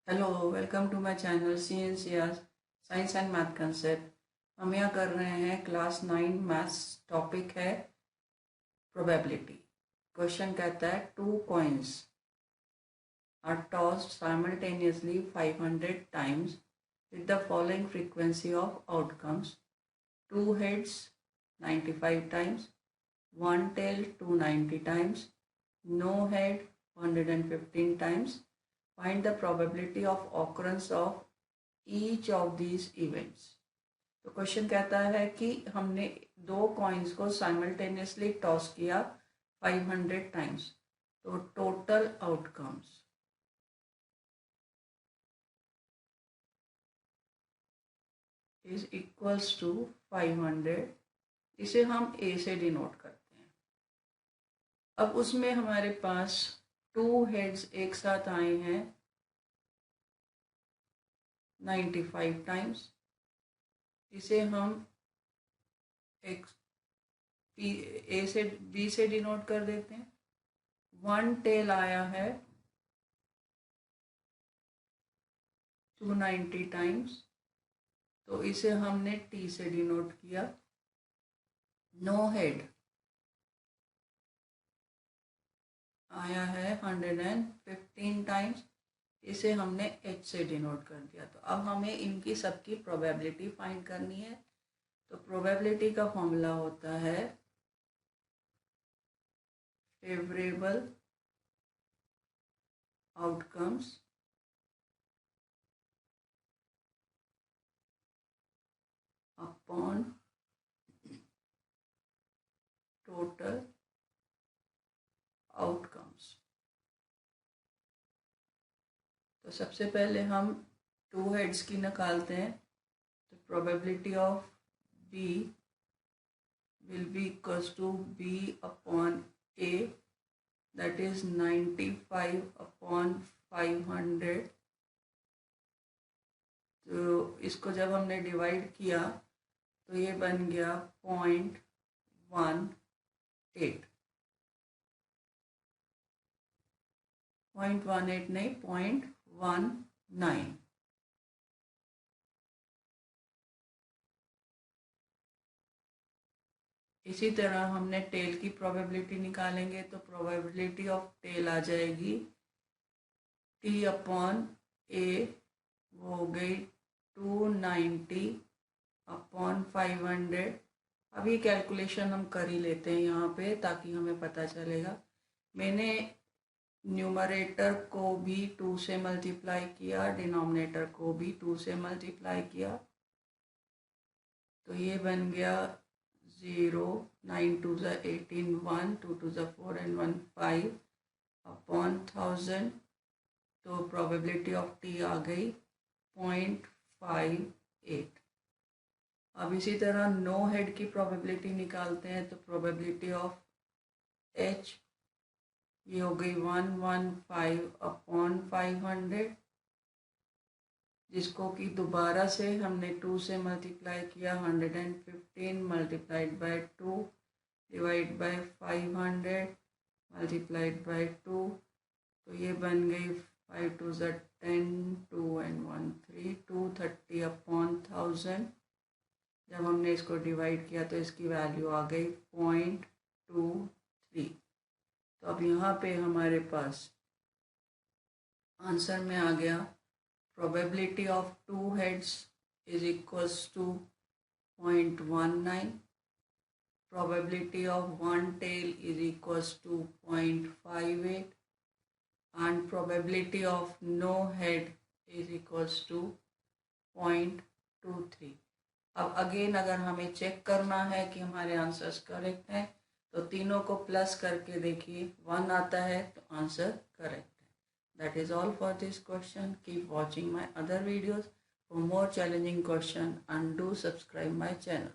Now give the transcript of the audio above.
Hello, welcome to my channel CNCR science and math concept. हम यहाँ कर रहे हैं क्लास 9 मैथ्स। टॉपिक है प्रोबेबिलिटी। क्वेश्चन कहता है two coins are tossed simultaneously 500 times with the following frequency of outcomes: two heads 95 times, one tail 290 times, no head 115 times. Find the probability of occurrence of each of these events. तो question कहता है कि हमने दो coins को simultaneously toss किया 500 times, तो total outcomes is equals to 500। इसे हम ए से डिनोट करते हैं। अब उसमें हमारे पास टू हेड्स एक साथ आए हैं 95 टाइम्स। इसे हम एक ए से बी से डिनोट कर देते हैं। वन टेल आया है 290 टाइम्स, तो इसे हमने टी से डिनोट किया। नो हेड आया है 115 टाइम्स, इसे हमने एच से डिनोट कर दिया। तो अब हमें इनकी सबकी प्रोबेबिलिटी फाइंड करनी है। तो प्रोबेबिलिटी का फॉर्मूला होता है favourable outcomes upon total outcomes. तो सबसे पहले हम टू हेड्स की निकालते हैं। तो probability of B will be equals to B upon A, that is 95 upon 500। तो इसको जब हमने डिवाइड किया तो ये बन गया 0.18। 0.18 नहीं, 0.19। इसी तरह हमने टेल की प्रोबेबिलिटी निकालेंगे तो प्रोबेबिलिटी ऑफ टेल आ जाएगी टी अपॉन ए, वो हो गई 290 अपॉन 500। अब ये कैलकुलेशन हम कर ही लेते हैं यहाँ पे ताकि हमें पता चलेगा। मैंने न्यूमरेटर को भी 2 से मल्टीप्लाई किया, डिनोमिनेटर को भी 2 से मल्टीप्लाई किया, तो ये बन गया 0, 9 2 ज़ा 18, 1 2 2 ज़ा 4 एंड 1 5 अपॉन 1000। तो प्रोबेबिलिटी ऑफ टी आ गई 0.58। अब इसी तरह नो हेड की प्रोबेबिलिटी निकालते हैं। तो प्रोबेबिलिटी ऑफ एच ये हो गई 115 अपॉन 500, जिसको कि दोबारा से हमने 2 से मल्टीप्लाई किया। 115 multiplied by 2 divide by 500 multiplied by 2, तो ये बन गई 5 2 ज़ा 10, 2 एंड 1 3, 230 अपॉन 1000। जब हमने इसको डिवाइड किया तो इसकी वैल्यू आ गई 0.23। तो अब यहाँ पे हमारे पास आंसर में आ गया probability of two heads is equals to 0.19, probability of one tail is equals to 0.58 and probability of no head is equals to 0.23। अब अगेन अगर हमें चेक करना है कि हमारे आंसर्स करेक्ट हैं तो तीनों को प्लस करके देखिए, 1 आता है तो आंसर करेक्ट है। That is all for this question. Keep watching my other videos for more challenging question and do subscribe my channel.